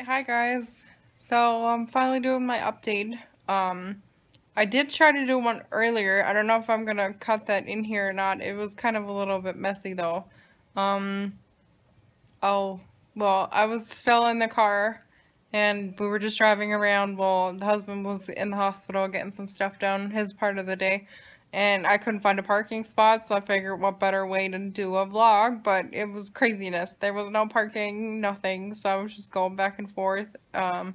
Hi guys. So I'm finally doing my update. I did try to do one earlier. I don't know if I'm gonna cut that in here or not. It was kind of a little bit messy though. Um, oh, well, I was still in the car and we were just driving around while the husband was in the hospital getting some stuff done, his part of the day. And I couldn't find a parking spot, so I figured what better way to do a vlog, but it was craziness. There was no parking, nothing, so I was just going back and forth. And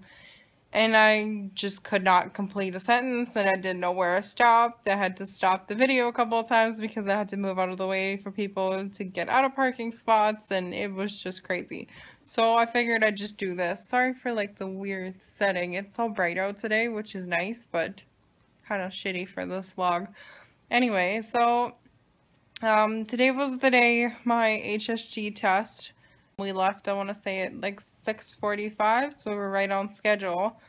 I just could not complete a sentence, and I didn't know where I stopped. I had to stop the video a couple of times because I had to move out of the way for people to get out of parking spots, and it was just crazy. So I figured I'd just do this. Sorry for like the weird setting. It's so bright out today, which is nice, but kind of shitty for this vlog. Anyway, so today was the day my HSG test. We left, I want to say, at like 6:45, so we're right on schedule.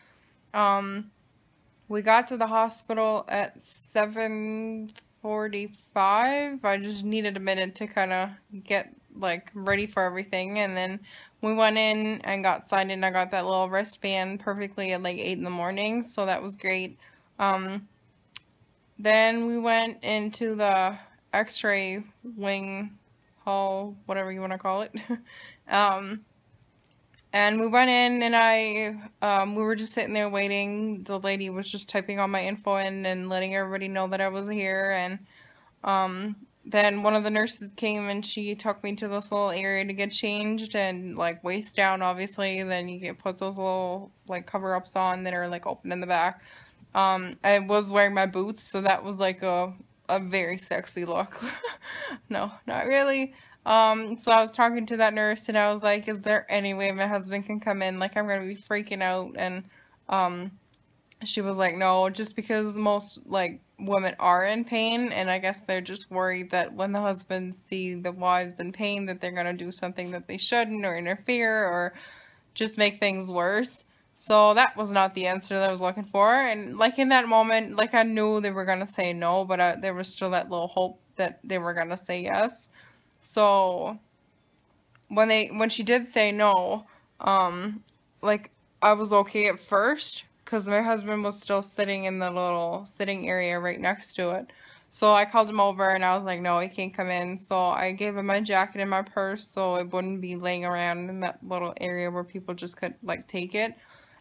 We got to the hospital at 7:45. I just needed a minute to kind of get like ready for everything, and then we went in and got signed in. I got that little wristband perfectly at like 8 in the morning, so that was great. Then we went into the x-ray wing hall, whatever you want to call it. And we went in and we were just sitting there waiting. The lady was just typing all my info in and letting everybody know that I was here. And then one of the nurses came and she took me to this little area to get changed and like waist down, obviously. Then you get put those little like cover-ups on that are like open in the back. I was wearing my boots, so that was like a very sexy look. No, not really. So I was talking to that nurse and I was like, is there any way my husband can come in? Like, I'm gonna be freaking out. And, she was like, no, just because most, like, women are in pain, and I guess they're just worried that when the husbands see the wives in pain that they're gonna do something that they shouldn't, or interfere, or just make things worse. So that was not the answer that I was looking for. And like in that moment, like I knew they were going to say no, but there was still that little hope that they were going to say yes. So when she did say no, like I was okay at first because my husband was still sitting in the little sitting area right next to it. So I called him over and I was like, no, he can't come in. So I gave him my jacket and my purse so it wouldn't be laying around in that little area where people just could like take it.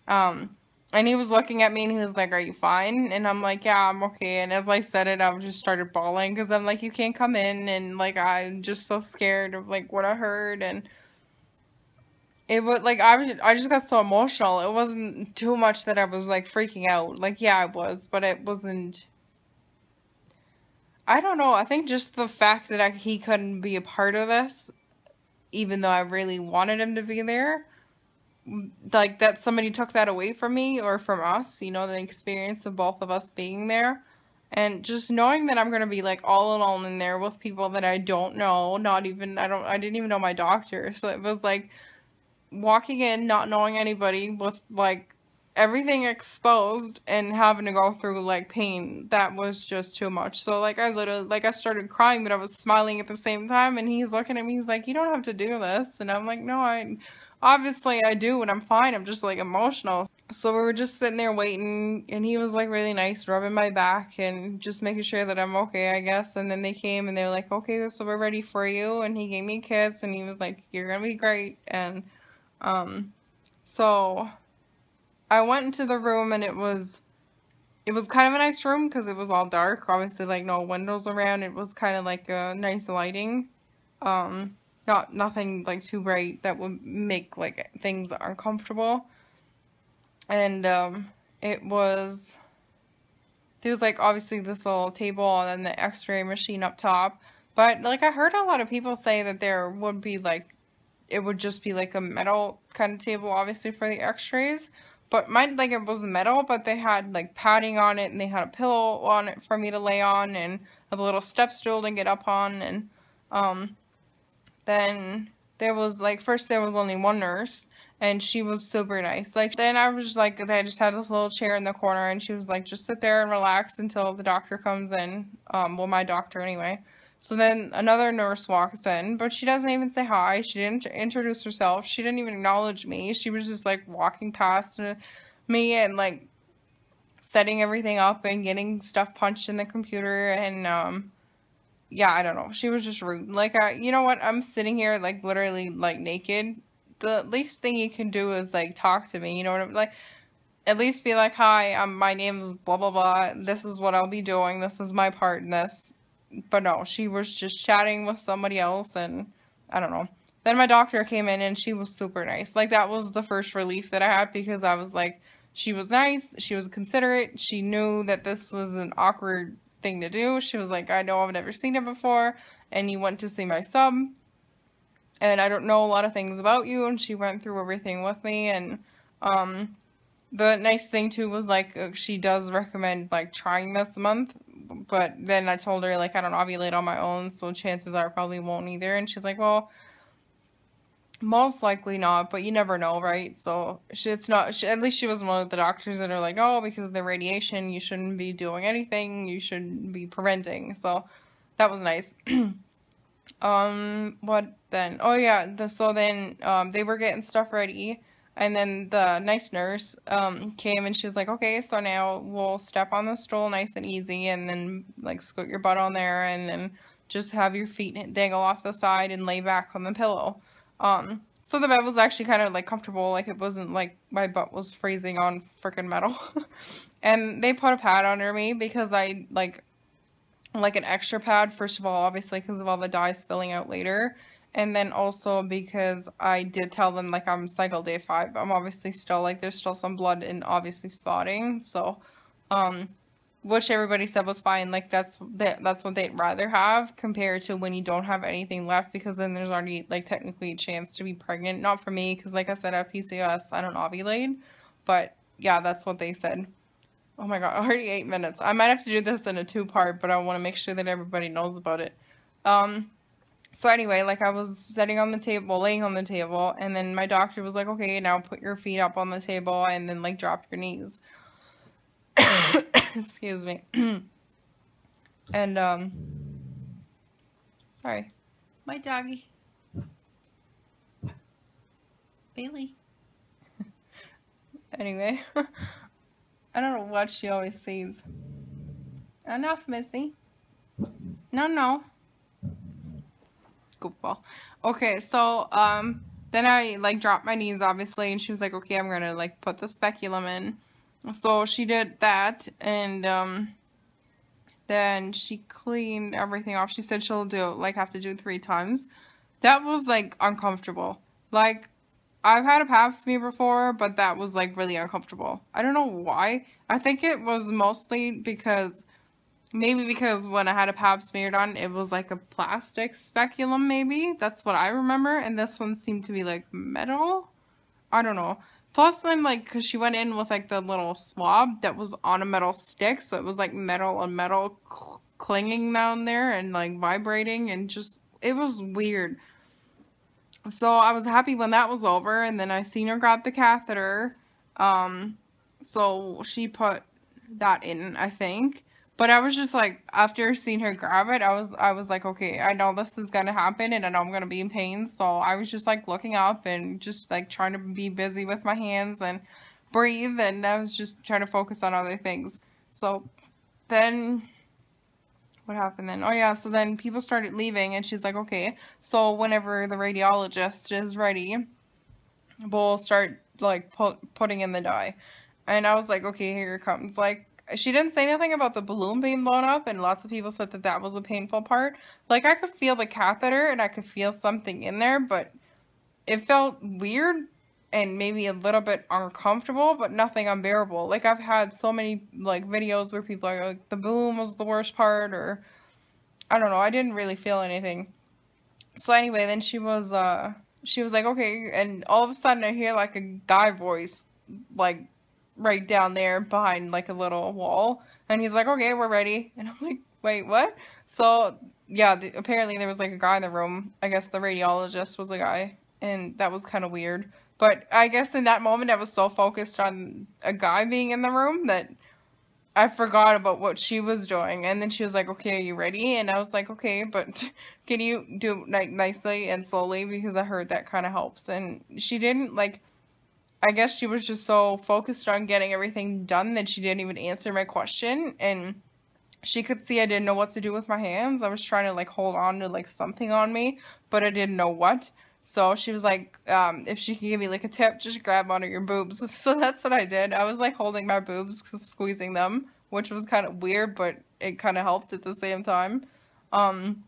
And he was looking at me and he was like, are you fine? And I'm like, yeah, I'm okay. And as I said it, I just started bawling because I'm like, you can't come in. And like, I'm just so scared of like what I heard. And it was like, I just got so emotional. It wasn't too much that I was like freaking out. Like, yeah, I was, but it wasn't, I don't know. I think just the fact that he couldn't be a part of this, even though I really wanted him to be there, like that somebody took that away from me or from us, you know, the experience of both of us being there. And just knowing that I'm going to be like all alone in there with people that I don't know, I didn't even know my doctor. So it was like walking in, not knowing anybody with like everything exposed and having to go through like pain. That was just too much. So like I literally, like I started crying, but I was smiling at the same time. And he's looking at me, he's like, you don't have to do this. And I'm like, no, obviously I do, and I'm fine. I'm just like emotional. So we were just sitting there waiting, and he was like really nice, rubbing my back and just making sure that I'm okay, I guess. And then they came and they were like, okay, so we're ready for you. And he gave me a kiss and he was like, you're gonna be great. And so I went into the room and it was kind of a nice room because it was all dark, obviously like no windows around. It was kind of like a nice lighting. Nothing like too bright that would make like things uncomfortable. And there was like obviously this little table and then the x-ray machine up top. But like I heard a lot of people say that there would be like, it would just be like a metal kind of table obviously for the x-rays. But mine, like, it was metal, but they had like padding on it and they had a pillow on it for me to lay on and a little step stool to get up on. And then there was like, first there was only one nurse and she was super nice. Like then I was like, they just had this little chair in the corner and she was like, just sit there and relax until the doctor comes in. Well, my doctor anyway. So then another nurse walks in, but she doesn't even say hi. She didn't introduce herself. She didn't even acknowledge me. She was just like walking past me and like setting everything up and getting stuff punched in the computer. And yeah, I don't know. She was just rude. Like, you know what? I'm sitting here like literally like naked. The least thing you can do is like talk to me. You know what I'm like? At least be like, hi, my name's blah blah blah. This is what I'll be doing. This is my part in this. But no, she was just chatting with somebody else, and I don't know. Then my doctor came in, and she was super nice. Like, that was the first relief that I had, because I was like, she was nice, she was considerate, she knew that this was an awkward thing to do. She was like, I know I've never seen it before, and you went to see my sub, and I don't know a lot of things about you, and she went through everything with me. And the nice thing too was like, she does recommend like trying this month, but then I told her like I don't ovulate on my own, so chances are I probably won't either. And she's like, well, most likely not, but you never know, right? So it's not, at least she was one of the doctors that are like, oh, because of the radiation, you shouldn't be doing anything, you should be preventing. So that was nice. What then? Oh yeah, so then they were getting stuff ready, and then the nice nurse came, and she was like, okay, so now we'll step on the stool nice and easy, and then like scoot your butt on there, and then just have your feet dangle off the side and lay back on the pillow. So the bed was actually kind of like comfortable, like it wasn't like my butt was freezing on freaking metal. And they put a pad under me because I like an extra pad, first of all, obviously because of all the dye spilling out later, and then also because I did tell them like I'm cycle day 5. I'm obviously still like, there's still some blood and obviously spotting, so which everybody said was fine. Like that's what they'd rather have compared to when you don't have anything left, because then there's already like technically a chance to be pregnant. Not for me, because like I said, I have PCOS, I don't ovulate, but yeah, that's what they said. Oh my god, already 8 minutes. I might have to do this in a 2-part, but I want to make sure that everybody knows about it. So anyway, like I was sitting on the table, laying on the table, and then my doctor was like, okay, now put your feet up on the table and then like drop your knees. Excuse me. And sorry. My doggy. Bailey. Anyway. I don't know what she always sees. Enough, Missy. No. Goofball. Okay, so, then I, like, dropped my knees, obviously, and she was like, okay, I'm gonna, like, put the speculum in. So she did that, and, then she cleaned everything off. She said she'll do, like, have to do it 3 times. That was, like, uncomfortable. Like, I've had a pap smear before, but that was like really uncomfortable. I don't know why. I think it was mostly because, maybe because when I had a pap smeared on, it was like a plastic speculum, maybe. That's what I remember. And this one seemed to be like metal. I don't know. Plus then like, because she went in with like the little swab that was on a metal stick. So it was like metal on metal clinging down there and like vibrating, and just, it was weird. So I was happy when that was over, and then I seen her grab the catheter. So she put that in, I think. But I was just like, after seeing her grab it, I was like, okay, I know this is gonna happen, and I know I'm gonna be in pain. So I was just like looking up and just like trying to be busy with my hands and breathe, and I was just trying to focus on other things. So then, what happened then? Oh yeah, so then people started leaving, and she's like, okay, so whenever the radiologist is ready, we'll start like putting in the dye. And I was like, okay, here it comes. Like, she didn't say anything about the balloon being blown up, and lots of people said that that was a painful part. Like, I could feel the catheter and I could feel something in there, but it felt weird and maybe a little bit uncomfortable, but nothing unbearable. Like, I've had so many like videos where people are like, the balloon was the worst part, or I don't know, I didn't really feel anything. So anyway, then she was like, okay, and all of a sudden I hear like a guy voice, like right down there behind like a little wall, and he's like, okay, we're ready. And I'm like, wait, what? So yeah, apparently there was like a guy in the room. I guess the radiologist was a guy, and that was kind of weird. But I guess in that moment I was so focused on a guy being in the room that I forgot about what she was doing, and then she was like, "Okay, are you ready?" And I was like, "Okay, but can you do it like nicely and slowly because I heard that kind of helps." And she didn't like. I guess she was just so focused on getting everything done that she didn't even answer my question, and she could see I didn't know what to do with my hands. I was trying to like hold on to like something on me, but I didn't know what. So she was like, if she could give me like a tip, just grab onto your boobs. So that's what I did. I was like holding my boobs, squeezing them, which was kind of weird, but it kind of helped at the same time. Um,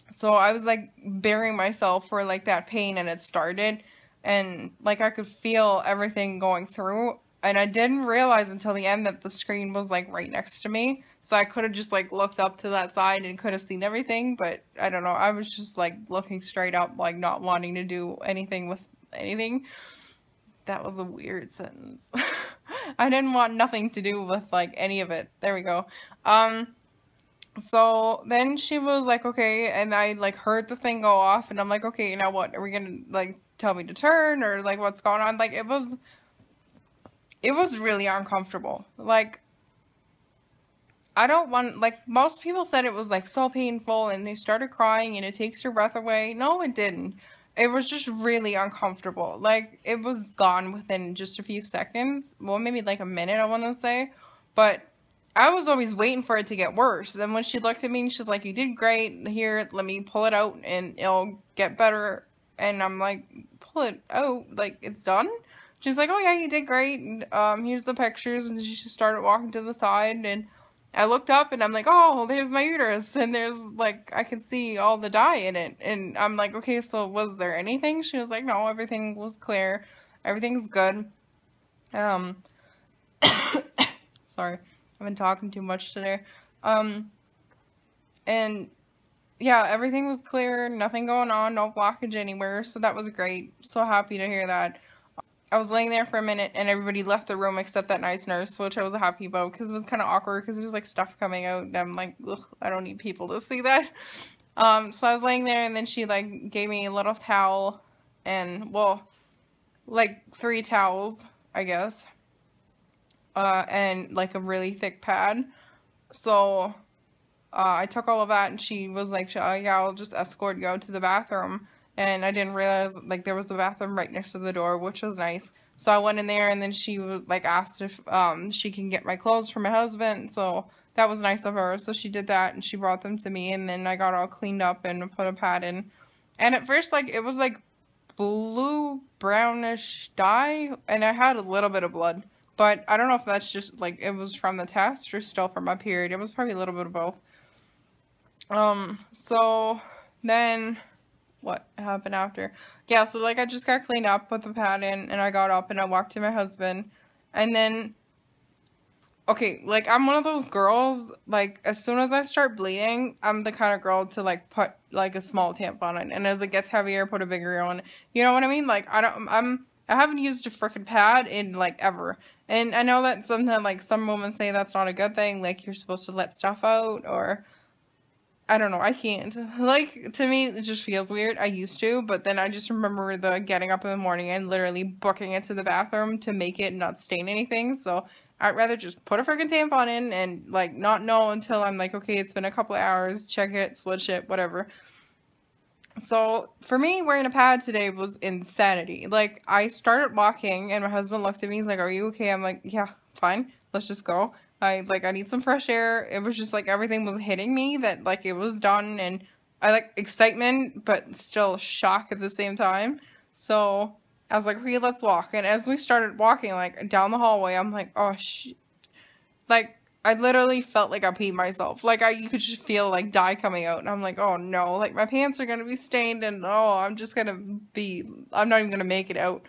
so I was like burying myself for like that pain, and it started, and like I could feel everything going through, and I didn't realize until the end that the screen was like right next to me. So I could have just like looked up to that side and could have seen everything, but I don't know. I was just like looking straight up, like not wanting to do anything with anything. That was a weird sentence. I didn't want nothing to do with like any of it. There we go. Um so then she was like, okay, and I like heard the thing go off, and I'm like, okay, now what? Are we gonna like tell me to turn, or like what's going on? Like it was really uncomfortable. Like I don't want, like most people said it was like so painful and they started crying and it takes your breath away. No, it didn't. It was just really uncomfortable. Like it was gone within just a few seconds. Well, maybe like a minute, I want to say. But I was always waiting for it to get worse. And when she looked at me and she's like, "You did great. Here, let me pull it out and it'll get better." And I'm like, "Pull it out? Like it's done?" She's like, "Oh yeah, you did great. And, here's the pictures." And she started walking to the side, and I looked up and I'm like, "Oh, there's my uterus," and there's like I can see all the dye in it, and I'm like, "Okay, so was there anything?" She was like, "No, everything was clear, everything's good." Um, sorry, I've been talking too much today. Um, and yeah, everything was clear, nothing going on, no blockage anywhere, so that was great. So happy to hear that. I was laying there for a minute and everybody left the room except that nice nurse, which I was happy about because it was kind of awkward because there's like stuff coming out and I'm like, ugh, I don't need people to see that. So I was laying there and then she like gave me a little towel and, well, like 3 towels, I guess, and like a really thick pad. So I took all of that and she was like, yeah, I'll just escort you out to the bathroom. And I didn't realize like there was a bathroom right next to the door, which was nice. So I went in there and then she was like asked if she can get my clothes for my husband. So that was nice of her. So she did that and she brought them to me and then I got all cleaned up and put a pad in. And at first like it was like blue brownish dye and I had a little bit of blood. But I don't know if that's just like it was from the test or still from my period. It was probably a little bit of both. So then what happened after? Yeah, so like I just got cleaned up, put the pad in, and I got up and I walked to my husband. And then, okay, like I'm one of those girls, like as soon as I start bleeding, I'm the kind of girl to like put like a small tampon in. And as it gets heavier, put a bigger one. You know what I mean? Like I haven't used a freaking pad in like ever. And I know that sometimes like some women say that's not a good thing, like you're supposed to let stuff out or I don't know, I can't. Like, to me, it just feels weird. I used to, but then I just remember the getting up in the morning and literally booking it to the bathroom to make it not stain anything. So I'd rather just put a freaking tampon in and, like, not know until I'm like, okay, it's been a couple of hours, check it, switch it, whatever. So for me, wearing a pad today was insanity. Like, I started walking and my husband looked at me, he's like, "Are you okay?" I'm like, "Yeah, fine, let's just go." I need some fresh air. It was just like everything was hitting me that like it was done and I like excitement but still shock at the same time. So I was like, "Okay, let's walk." And as we started walking like down the hallway, I'm like, "Oh shit." Like I literally felt like I peed myself. Like you could just feel like dye coming out and I'm like, "Oh no, like my pants are going to be stained and oh, I'm not even going to make it out."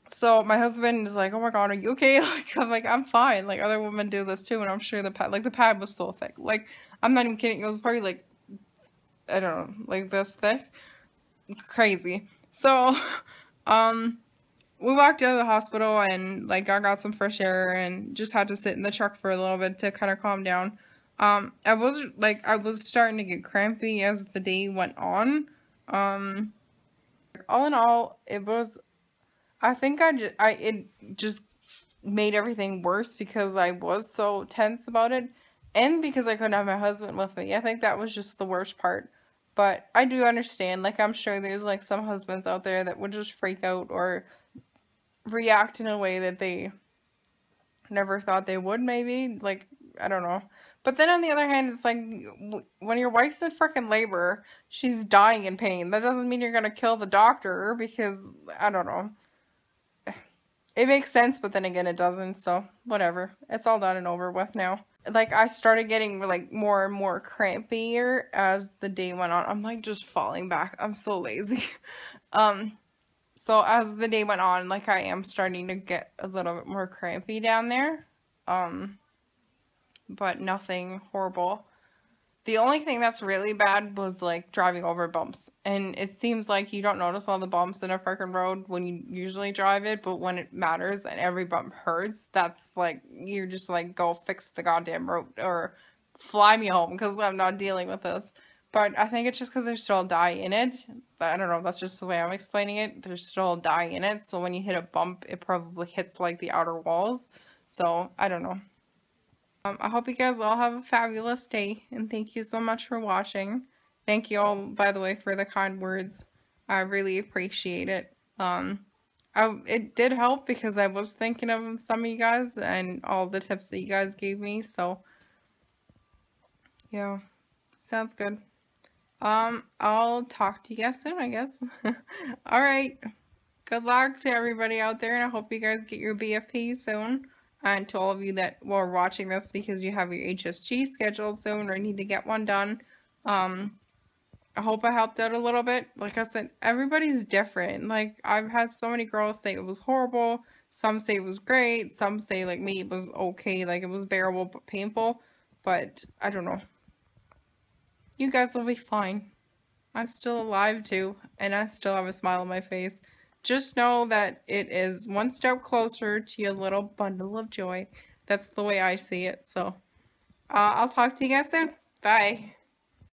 So my husband is like, "Oh my god, are you okay?" Like I'm like, "I'm fine." Like other women do this too, and I'm sure the pad was so thick. Like I'm not even kidding. It was probably like I don't know, like this thick, crazy. So, um, we walked out of the hospital and like I got some fresh air and just had to sit in the truck for a little bit to kind of calm down. I was starting to get crampy as the day went on. Um, all in all, it was. I think it just made everything worse because I was so tense about it, and because I couldn't have my husband with me. I think that was just the worst part. But I do understand, like, I'm sure there's like some husbands out there that would just freak out or react in a way that they never thought they would, maybe. Like, I don't know. But then on the other hand, it's like when your wife's in freaking labor, she's dying in pain. That doesn't mean you're gonna kill the doctor because, I don't know. It makes sense, but then again, it doesn't. So, whatever. It's all done and over with now. Like, I started getting like more and more crampier as the day went on. I'm like just falling back. I'm so lazy. So as the day went on, like, I am starting to get a little bit more crampy down there. But nothing horrible. The only thing that's really bad was like driving over bumps. And it seems like you don't notice all the bumps in a freaking road when you usually drive it, but when it matters and every bump hurts, that's like, you're just like, go fix the goddamn road or fly me home because I'm not dealing with this. But I think it's just because there's still dye in it. I don't know, that's just the way I'm explaining it. There's still dye in it, so when you hit a bump, it probably hits like the outer walls. So, I don't know. I hope you guys all have a fabulous day, and thank you so much for watching. Thank you all, by the way, for the kind words. I really appreciate it. It did help because I was thinking of some of you guys and all the tips that you guys gave me, so yeah, sounds good. I'll talk to you guys soon, I guess. Alright, good luck to everybody out there, and I hope you guys get your BFP soon. And to all of you that were watching this because you have your HSG scheduled soon or need to get one done, I hope I helped out a little bit. Like I said, everybody's different. Like, I've had so many girls say it was horrible. Some say it was great. Some say, like me, it was okay. Like, it was bearable but painful. But, I don't know. You guys will be fine. I'm still alive too. And I still have a smile on my face. Just know that it is one step closer to your little bundle of joy. That's the way I see it. So, I'll talk to you guys soon. Bye.